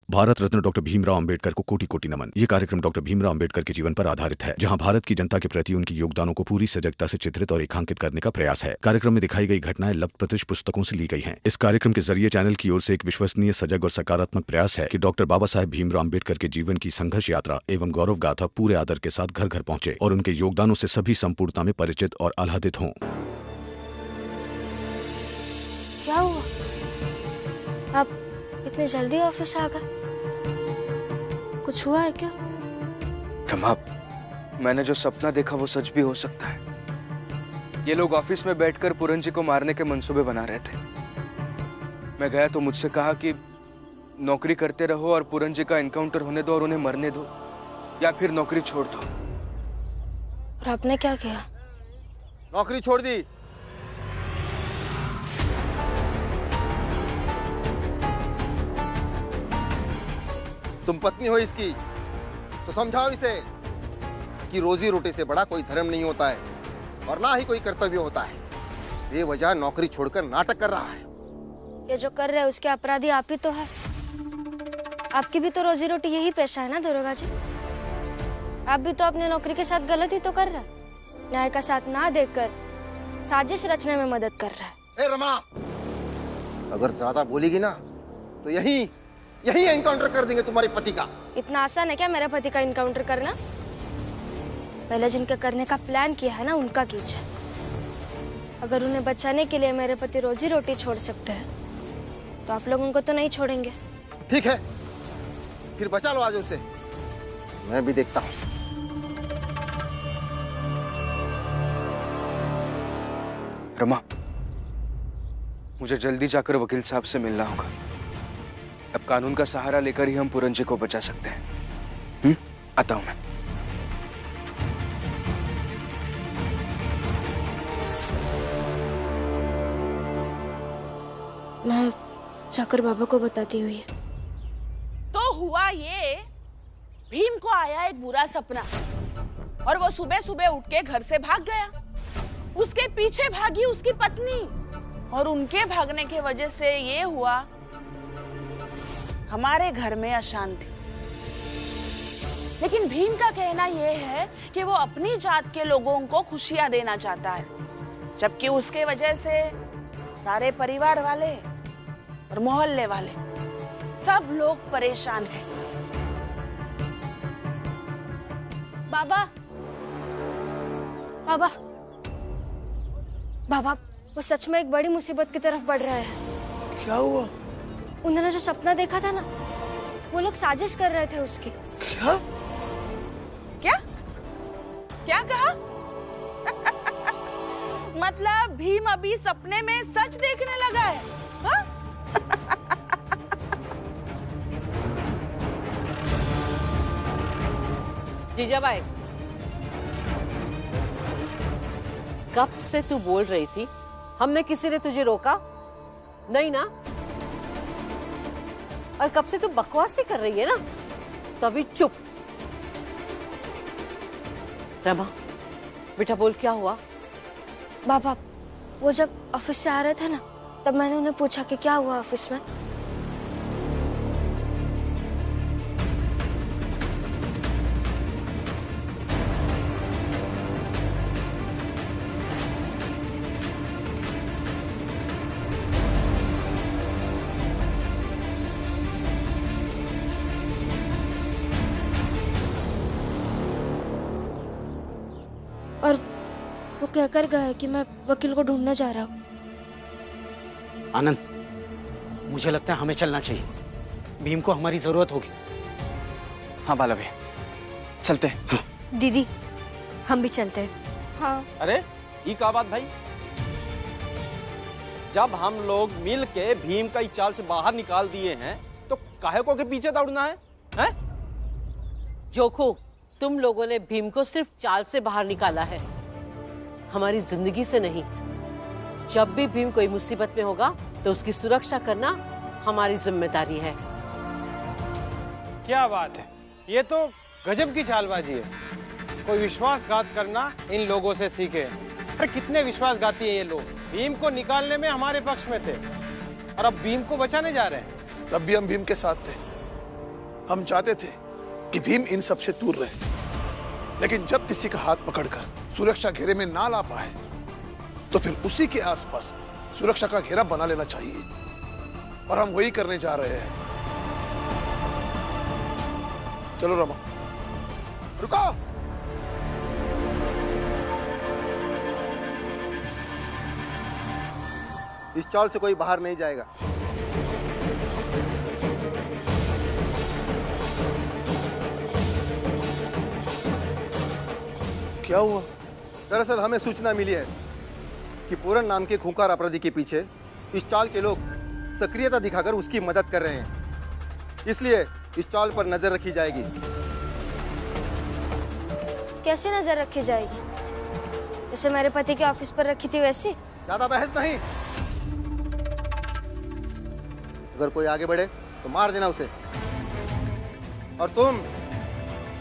Bharat Ratna doctor Bhimrao Ambedkar को कोटि कोटि नमन। ये कार्यक्रम डॉक्टर भीमराव अंबेडकर के जीवन पर आधारित है, जहां भारत की जनता के प्रति उनके योगदानों को पूरी सजगता से चित्रित और रेखांकित करने का प्रयास है। कार्यक्रम में दिखाई गई घटनाएं लब्ध प्रतिष्ठ पुस्तकों से ली गई हैं। इस कार्यक्रम के जरिए चैनल की ओर से एक विश्वसनीय, सजग और सकारात्मक प्रयास है कि डॉक्टर बाबा साहेब भीमराव अंबेडकर के जीवन की संघर्ष यात्रा एवं गौरव गाथा पूरे आदर के साथ घर घर पहुंचे और उनके योगदानों से सभी संपूर्णता में परिचित और आह्लादित हों। क्या हुआ? आप इतने जल्दी ऑफिस आ गए? कुछ हुआ है क्या? रमा, मैंने जो सपना देखा वो सच भी हो सकता है। ये लोग ऑफिस में बैठकर पूरन जी को मारने के मंसूबे बना रहे थे। मैं गया तो मुझसे कहा कि नौकरी करते रहो और पूरन जी का एनकाउंटर होने दो और उन्हें मरने दो, या फिर नौकरी छोड़ दो। और आपने क्या किया? नौकरी छोड़ दी। तुम पत्नी हो इसकी, तो समझाओ इसे कि रोजी रोटी से बड़ा कोई धर्म नहीं होता है और ना ही कोई कर्तव्य होता है। बेवजह नौकरी छोड़कर नाटक कर रहा है। ये जो कर रहे हैं उसके अपराधी आप ही तो है। आपकी भी तो रोजी रोटी यही पेशा है ना दरोगा जी? आप भी तो अपने नौकरी के साथ गलत ही तो कर रहे हैं। न्याय का साथ ना देकर साजिश रचने में मदद कर रहा है। ए रमा, अगर ज्यादा बोलेगी ना तो यही एनकाउंटर कर देंगे तुम्हारे पति का। इतना आसान है क्या मेरे पति का इनकाउंटर करना? पहले जिनके करने का प्लान किया है ना उनका कीजिए। अगर उन्हें बचाने के लिए मेरे पति रोजी रोटी छोड़ सकते हैं तो आप लोग उनको तो नहीं छोड़ेंगे। ठीक है, फिर बचा लो आज उसे, मैं भी देखता हूँ। रमा, मुझे जल्दी जाकर वकील साहब से मिलना होगा। अब कानून का सहारा लेकर ही हम पूरन जी को बचा सकते हैं। आता हूं मैं जाकर बाबा को बताती हुई। तो हुआ ये, भीम को आया एक बुरा सपना और वो सुबह सुबह उठ के घर से भाग गया। उसके पीछे भागी उसकी पत्नी और उनके भागने की वजह से ये हुआ, हमारे घर में अशांति। लेकिन भीम का कहना यह है कि वो अपनी जात के लोगों को खुशियां देना चाहता है, जबकि उसके वजह से सारे परिवार वाले और मोहल्ले वाले सब लोग परेशान हैं। बाबा, बाबा, बाबा, वो सच में एक बड़ी मुसीबत की तरफ बढ़ रहा है। क्या हुआ? उन्होंने जो सपना देखा था ना, वो लोग साजिश कर रहे थे उसकी। क्या? क्या क्या कहा? मतलब भीम अभी सपने में सच देखने लगा है? हा? जीजाबाई, कब से तू बोल रही थी? हमने किसी ने तुझे रोका नहीं ना? और कब से तू बकवास ही कर रही है ना, तो अभी चुप। रमा बेटा बोल, क्या हुआ? बाबा, वो जब ऑफिस से आ रहे थे ना, तब मैंने उन्हें पूछा कि क्या हुआ ऑफिस में। और वो कहकर गए कि मैं वकील को ढूंढने जा रहा हूँ। आनंद, मुझे लगता है हमें चलना चाहिए। भीम को हमारी जरूरत होगी। हाँ बाला भैया, चलते हैं। हाँ। दीदी, हम भी चलते हैं। हाँ। अरे ये क्या बात भाई? जब हम लोग मिल के भीम का इस चाल से बाहर निकाल दिए हैं तो काहे को के पीछे दौड़ना है? हैं? जोखू, तुम लोगों ने भीम को सिर्फ चाल से बाहर निकाला है, हमारी जिंदगी से नहीं। जब भी भीम कोई मुसीबत में होगा तो उसकी सुरक्षा करना हमारी जिम्मेदारी है। क्या बात है, ये तो गजब की चालबाजी है। कोई विश्वासघात करना इन लोगों से सीखे। अरे कितने विश्वासघाती हैं ये लोग। भीम को निकालने में हमारे पक्ष में थे और अब भीम को बचाने जा रहे हैं। तब भी हम भीम के साथ थे। हम चाहते थे कि भीम इन सब से दूर रहे, लेकिन जब किसी का हाथ पकड़कर सुरक्षा घेरे में ना ला पाए तो फिर उसी के आसपास सुरक्षा का घेरा बना लेना चाहिए, और हम वही करने जा रहे हैं। चलो रमा। रुको। इस चाल से कोई बाहर नहीं जाएगा। क्या हुआ? दरअसल हमें सूचना मिली है कि पूरन नाम के खूंखार अपराधी के पीछे इस चाल के लोग सक्रियता दिखाकर उसकी मदद कर रहे हैं, इसलिए इस चाल पर नजर रखी जाएगी। कैसे नजर रखी जाएगी? जैसे मेरे पति के ऑफिस पर रखी थी वैसी? ज्यादा बहस नहीं। अगर कोई आगे बढ़े तो मार देना उसे। और तुम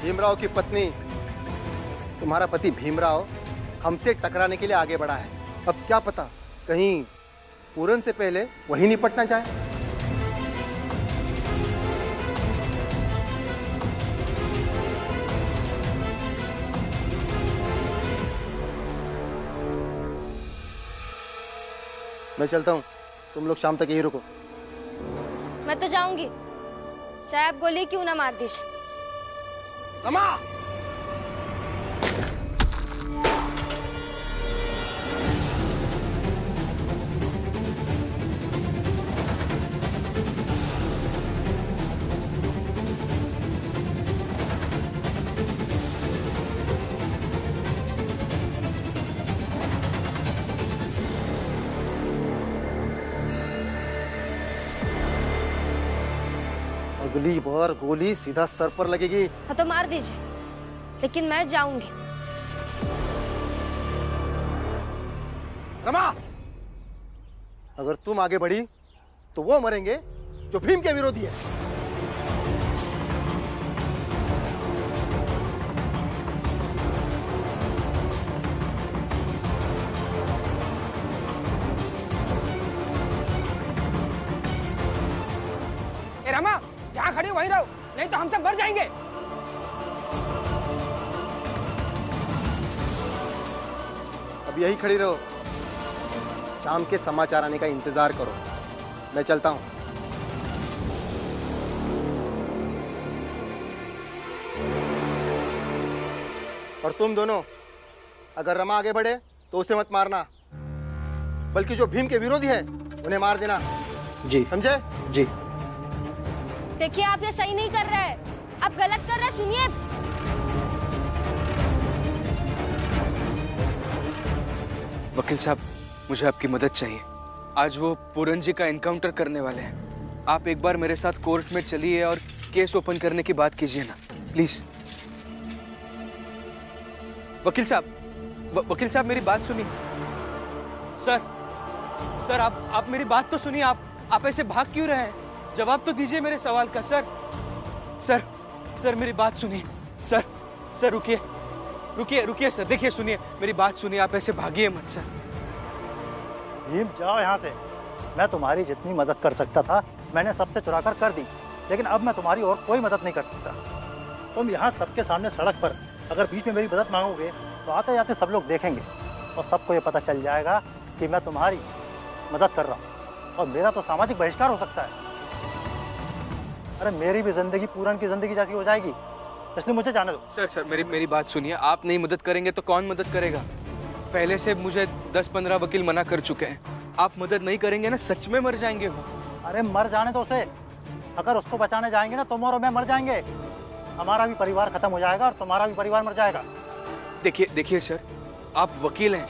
भीमराव की पत्नी, तुम्हारा पति भीमराव हमसे टकराने के लिए आगे बढ़ा है। अब क्या पता कहीं पूरन से पहले वही निपटना चाहे। मैं चलता हूँ, तुम लोग शाम तक यही रुको। मैं तो जाऊंगी, चाहे आप गोली क्यों ना मार दीजिए। रमा! अगली बार गोली सीधा सर पर लगेगी। हाँ तो मार दीजिए, लेकिन मैं जाऊंगी। रमा! अगर तुम आगे बढ़ी तो वो मरेंगे जो भीम के विरोधी है। रमा, जहाँ खड़ी वहीं रहो, नहीं तो हम सब मर जाएंगे। अब यही खड़ी रहो, शाम के समाचार आने का इंतजार करो। मैं चलता हूं। और तुम दोनों, अगर रमा आगे बढ़े तो उसे मत मारना, बल्कि जो भीम के विरोधी है उन्हें मार देना। जी समझे? जी। देखिए, आप ये सही नहीं कर रहे, आप गलत कर रहे, सुनिए। वकील साहब, मुझे आपकी मदद चाहिए। आज वो पूरन जी का एनकाउंटर करने वाले हैं। आप एक बार मेरे साथ कोर्ट में चलिए और केस ओपन करने की बात कीजिए ना, प्लीज। वकील साहब मेरी बात सुनिए। सर आप मेरी बात तो सुनिए। आप ऐसे भाग क्यों रहे हैं? जवाब तो दीजिए मेरे सवाल का। सर मेरी बात सुनिए। सर रुकिए सर, देखिए, सुनिए मेरी बात सुनिए। आप ऐसे भागिए मत सर। भीम, जाओ यहाँ से। मैं तुम्हारी जितनी मदद कर सकता था मैंने सबसे चुरा कर दी, लेकिन अब मैं तुम्हारी और कोई मदद नहीं कर सकता। तुम यहाँ सबके सामने सड़क पर अगर बीच में मेरी मदद मांगोगे तो आते जाते सब लोग देखेंगे और सबको ये पता चल जाएगा कि मैं तुम्हारी मदद कर रहा हूँ, और मेरा तो सामाजिक बहिष्कार हो सकता है। अरे मेरी भी जिंदगी पूरन की जिंदगी जैसी हो जाएगी, इसलिए मुझे जाने दो। सर मेरी बात सुनिए। आप नहीं मदद करेंगे तो कौन मदद करेगा? पहले से मुझे 10-15 वकील मना कर चुके हैं। आप मदद नहीं करेंगे ना, सच में मर जाएंगे वो। अरे मर जाने दो उसे। अगर उसको बचाने जाएंगे ना, तुम और मैं मर जाएंगे। हमारा भी परिवार खत्म हो जाएगा और तुम्हारा भी परिवार मर जाएगा। देखिए सर, आप वकील हैं।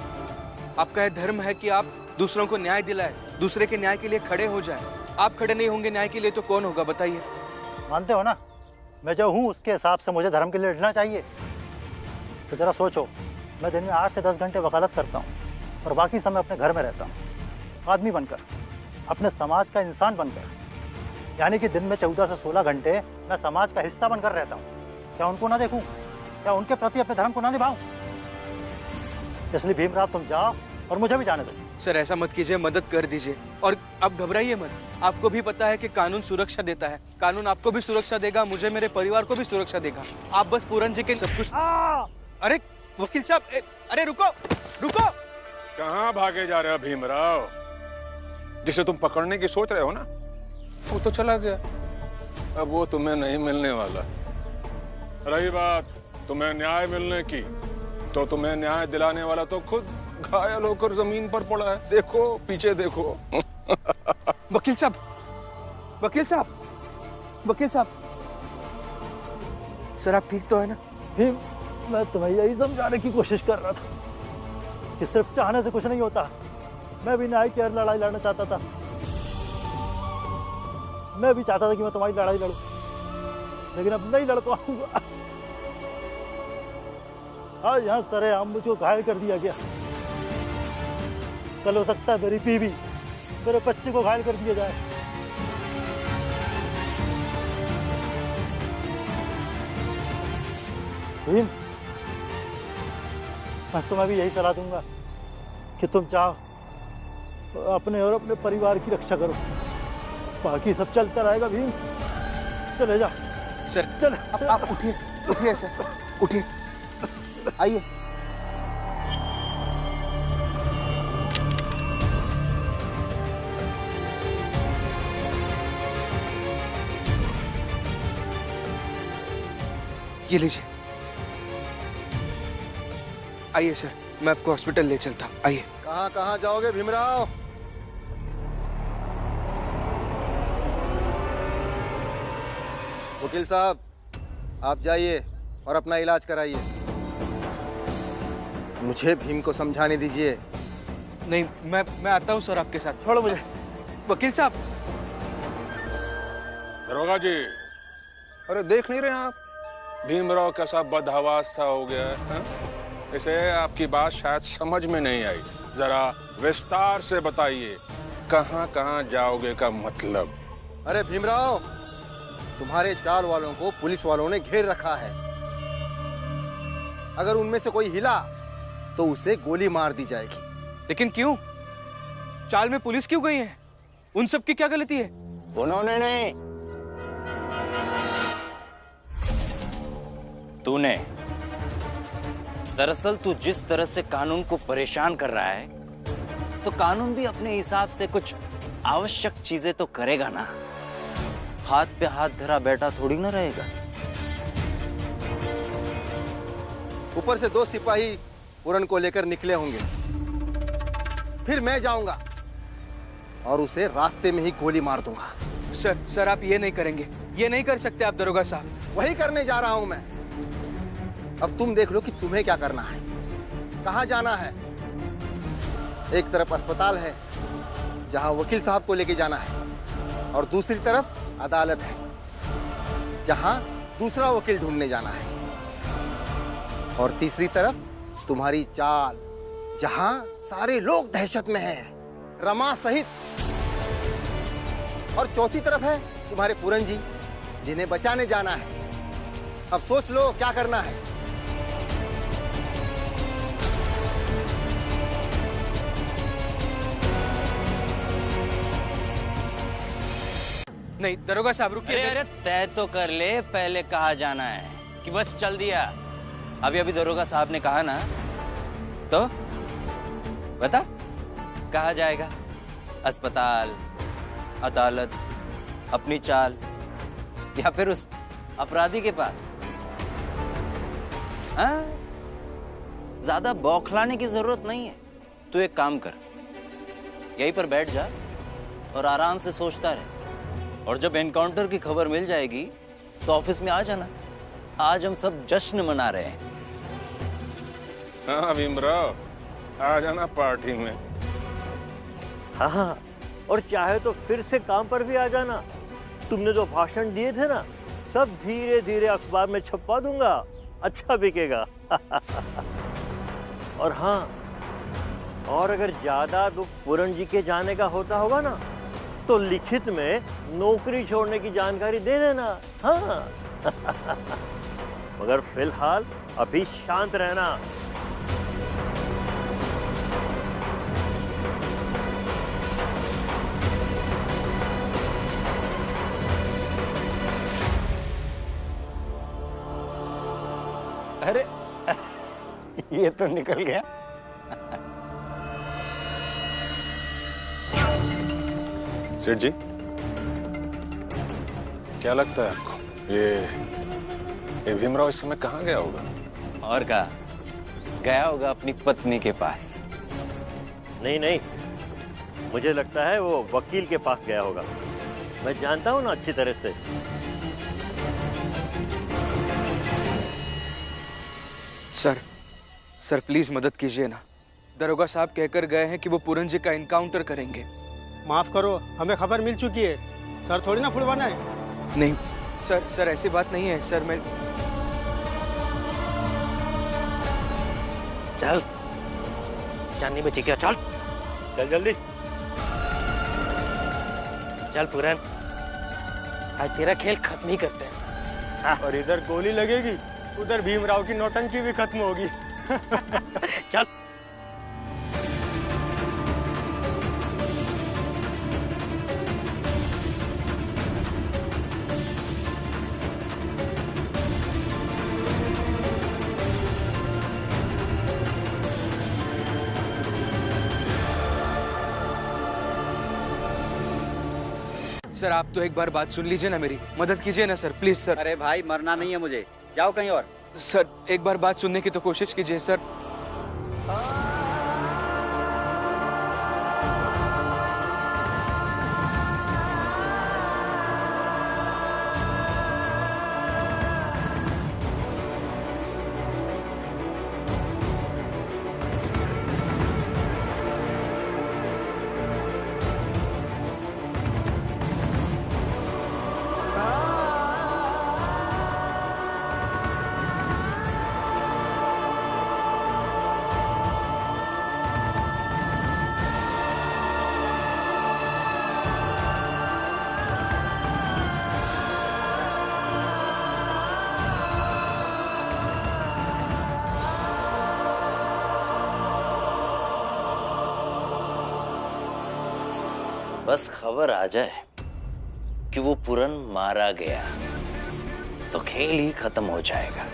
आपका यह धर्म है कि आप दूसरों को न्याय दिलाए, दूसरे के न्याय के लिए खड़े हो जाए। आप खड़े नहीं होंगे न्याय के लिए तो कौन होगा, बताइए? मानते हो ना, मैं जो हूँ उसके हिसाब से मुझे धर्म के लिए लड़ना चाहिए। तो जरा सोचो, मैं दिन में 8 से 10 घंटे वकालत करता हूँ और बाकी समय अपने घर में रहता हूँ, आदमी बनकर, अपने समाज का इंसान बनकर। यानी कि दिन में 14 से 16 घंटे मैं समाज का हिस्सा बनकर रहता हूँ। क्या उनको ना देखूँ? क्या उनके प्रति अपने धर्म को ना निभाऊँ? इसलिए भीमराव, तुम जाओ और मुझे भी जाने दो। सर ऐसा मत कीजिए, मदद कर दीजिए। और आप घबराइए मत, आपको भी पता है कि कानून सुरक्षा देता है, कानून आपको भी सुरक्षा देगा, मुझे मेरे परिवार को भी सुरक्षा देगा। आप बस पूरन जी के सब कुछ। अरे वकील साहब, अरे रुको रुको। कहाँ भागे जा रहे हो भीमराव? जिसे तुम पकड़ने की सोच रहे हो ना, वो तो चला गया, अब वो तुम्हें नहीं मिलने वाला। रही बात तुम्हें न्याय मिलने की, तो तुम्हें न्याय दिलाने वाला तो खुद घायल होकर जमीन पर पड़ा है। देखो पीछे देखो। वकील साहब, वकील साहब, वकील साहब, सर आप ठीक तो है ना? भीम, मैं तुम्हें यही समझाने की कोशिश कर रहा था कि सिर्फ चाहने से कुछ नहीं होता। मैं भी न्याय की हर लड़ाई लड़ना चाहता था। मैं भी चाहता था कि मैं तुम्हारी लड़ाई लड़ूं, लेकिन अब नहीं लड़ पाऊंगा। आज यहाँ सरेआम मुझको घायल कर दिया गया। कल हो सकता है मेरी बीवी, मेरे बच्चे को घायल कर दिया जाए। भीम, मैं तुम्हें भी यही सलाह दूंगा कि तुम चाहो अपने और अपने परिवार की रक्षा करो, बाकी सब चलता रहेगा। भीम चले जा। सर चल, आप उठिए, उठिए सर, उठिए, आइए। ये लीजिए। आइए सर, मैं आपको हॉस्पिटल ले चलता हूँ, आइए। कहाँ कहाँ जाओगे भीमराव? वकील साहब, आप जाइए और अपना इलाज कराइए। मुझे भीम को समझाने दीजिए। नहीं, मैं आता हूँ सर आपके साथ। छोड़ो मुझे। वकील साहब। दरोगा जी, अरे देख नहीं रहे आप भीमराव कैसा बदहवास सा हो गया है? इसे आपकी बात शायद समझ में नहीं आई, जरा विस्तार से बताइए, कहाँ कहाँ जाओगे का मतलब? अरे भीमराव, तुम्हारे चाल वालों को पुलिस वालों ने घेर रखा है। अगर उनमें से कोई हिला तो उसे गोली मार दी जाएगी। लेकिन क्यों? चाल में पुलिस क्यों गई है? उन सब की क्या गलती है? उन्होंने नहीं, तूने। दरअसल तू जिस तरह से कानून को परेशान कर रहा है, तो कानून भी अपने हिसाब से कुछ आवश्यक चीजें तो करेगा ना। हाथ पे हाथ धरा बैठा थोड़ी ना रहेगा। ऊपर से 2 सिपाही पूरन को लेकर निकले होंगे, फिर मैं जाऊंगा और उसे रास्ते में ही गोली मार दूंगा। सर आप ये नहीं करेंगे, ये नहीं कर सकते आप दरोगा साहब। वही करने जा रहा हूं मैं। अब तुम देख लो कि तुम्हें क्या करना है, कहां जाना है। एक तरफ अस्पताल है जहां वकील साहब को लेके जाना है, और दूसरी तरफ अदालत है जहां दूसरा वकील ढूंढने जाना है, और तीसरी तरफ तुम्हारी चाल जहां सारे लोग दहशत में हैं, रमा सहित, और चौथी तरफ है तुम्हारे पूरन जी जिन्हें बचाने जाना है। अब सोच लो क्या करना है। नहीं दरोगा साहब रुकिए। अरे तय तो कर ले, पहले कहाँ जाना है कि बस चल दिया? अभी अभी दरोगा साहब ने कहा ना, तो बता कहाँ जाएगा? अस्पताल, अदालत, अपनी चाल, या फिर उस अपराधी के पास? हाँ? ज्यादा बौखलाने की जरूरत नहीं है। तू एक काम कर, यहीं पर बैठ जा और आराम से सोचता रहे, और जब एनकाउंटर की खबर मिल जाएगी तो ऑफिस में आ जाना। आज हम सब जश्न मना रहे हैं। हाँ भीमराव, आ जाना पार्टी में। हाँ, और चाहे तो फिर से काम पर भी आ जाना। तुमने जो भाषण दिए थे ना, सब धीरे धीरे अखबार में छपवा दूंगा, अच्छा बिकेगा। और हाँ, और अगर ज्यादा दुख पूरन जी के जाने का होता होगा ना, तो लिखित में नौकरी छोड़ने की जानकारी दे देना। हाँ। मगर फिलहाल अभी शांत रहना। अरे ये तो निकल गया। सेठ जी, क्या लगता है आपको ये भीमराव इस समय कहाँ गया होगा? और कहा गया होगा अपनी पत्नी के पास। नहीं नहीं, मुझे लगता है वो वकील के पास गया होगा। मैं जानता हूँ ना अच्छी तरह से। सर प्लीज मदद कीजिए ना। दरोगा साहब कहकर गए हैं कि वो पूरन जी का इनकाउंटर करेंगे। माफ करो, हमें खबर मिल चुकी है। सर थोड़ी ना फुलवाना है। नहीं सर ऐसी बात नहीं है सर। मैं चल, जान नहीं बची क्या? चल चल जल्दी चल पूरन, आज तेरा खेल खत्म ही करते हैं। और इधर गोली लगेगी, उधर भीमराव की नौटंकी भी खत्म होगी। चल। सर आप तो एक बार बात सुन लीजिए ना मेरी, मदद कीजिए ना सर, प्लीज सर। अरे भाई मरना नहीं है मुझे, जाओ कहीं और। सर एक बार बात सुनने की तो कोशिश कीजिए सर। बस खबर आ जाए कि वो पूरन मारा गया तो खेल ही खत्म हो जाएगा।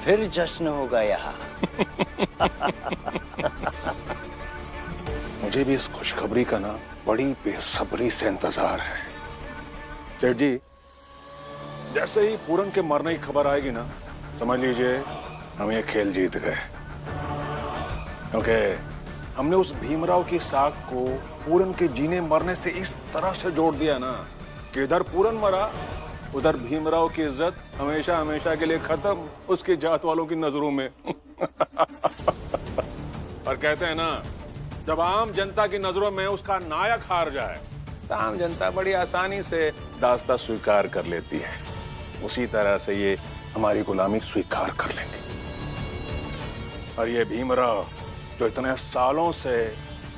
फिर जश्न होगा यहाँ। मुझे भी इस खुशखबरी का ना बड़ी बेसब्री से इंतजार है। सेठ जी, जैसे ही पूरन के मरने की खबर आएगी ना, समझ लीजिए हम ये खेल जीत गए। क्योंकि हमने उस भीमराव की साख को पूरन के जीने मरने से इस तरह से जोड़ दिया ना कि इधर पूरन मरा, उधर भीमराव की इज्जत हमेशा हमेशा के लिए खत्म उसकी जात वालों की नजरों में। और कहते हैं ना, जब आम जनता की नजरों में उसका नायक हार जाए तो आम जनता बड़ी आसानी से दास्ता स्वीकार कर लेती है। उसी तरह से ये हमारी गुलामी स्वीकार कर लेंगे। और ये भीमराव जो इतने सालों से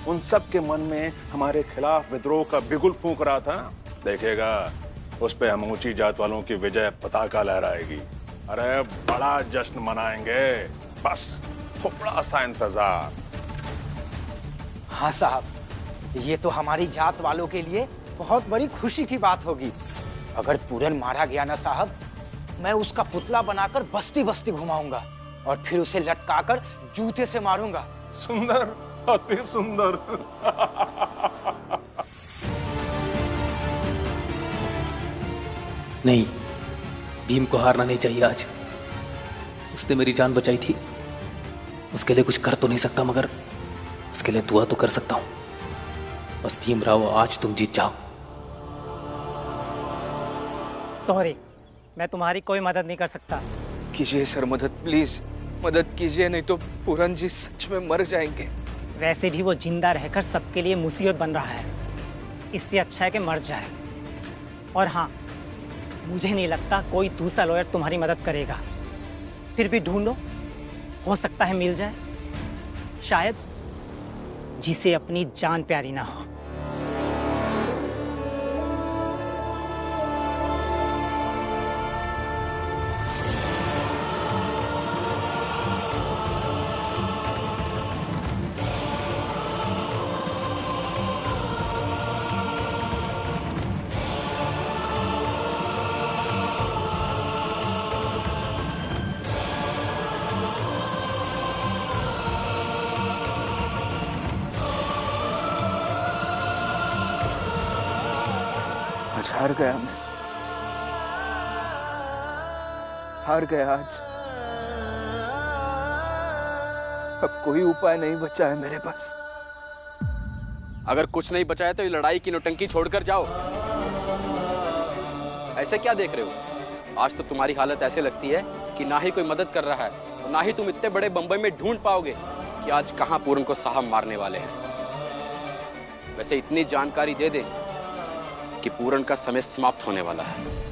उन सब के मन में हमारे खिलाफ विद्रोह का बिगुल फूंक रहा था, देखिएगा उस पे हम ऊंची जात वालों की विजय पताका लहराएगी। अरे बड़ा जश्न मनाएंगे, बस थोड़ा सा इंतजार। हाँ साहब, ये तो हमारी जात वालों के लिए बहुत बड़ी खुशी की बात होगी। अगर पूरन मारा गया ना साहब, मैं उसका पुतला बनाकर बस्ती बस्ती घुमाऊंगा और फिर उसे लटकाकर जूते से मारूंगा। सुंदर, अति सुंदर। नहीं, भीम को हारना नहीं चाहिए आज। उसने मेरी जान बचाई थी, उसके लिए कुछ कर तो नहीं सकता, मगर उसके लिए दुआ तो कर सकता हूं। बस भीमराव, आज तुम जीत जाओ। सॉरी, मैं तुम्हारी कोई मदद नहीं कर सकता। कीजिए सर मदद, प्लीज मदद कीजिए, नहीं तो पूरन जी सच में मर जाएंगे। वैसे भी वो जिंदा रहकर सबके लिए मुसीबत बन रहा है, इससे अच्छा है कि मर जाए। और हाँ, मुझे नहीं लगता कोई दूसरा लॉयर तुम्हारी मदद करेगा। फिर भी ढूंढो, हो सकता है मिल जाए, शायद जिसे अपनी जान प्यारी ना हो। आज हार गया मैं, हार गया आज। अब कोई उपाय नहीं बचा है मेरे पास। अगर कुछ नहीं बचा है तो ये लड़ाई की नौटंकी छोड़कर जाओ। ऐसे क्या देख रहे हो? आज तो तुम्हारी हालत ऐसे लगती है कि ना ही कोई मदद कर रहा है और ना ही तुम इतने बड़े बंबई में ढूंढ पाओगे कि आज कहां पूरन को साहब मारने वाले हैं। वैसे इतनी जानकारी दे दें कि पूरन का समय समाप्त होने वाला है।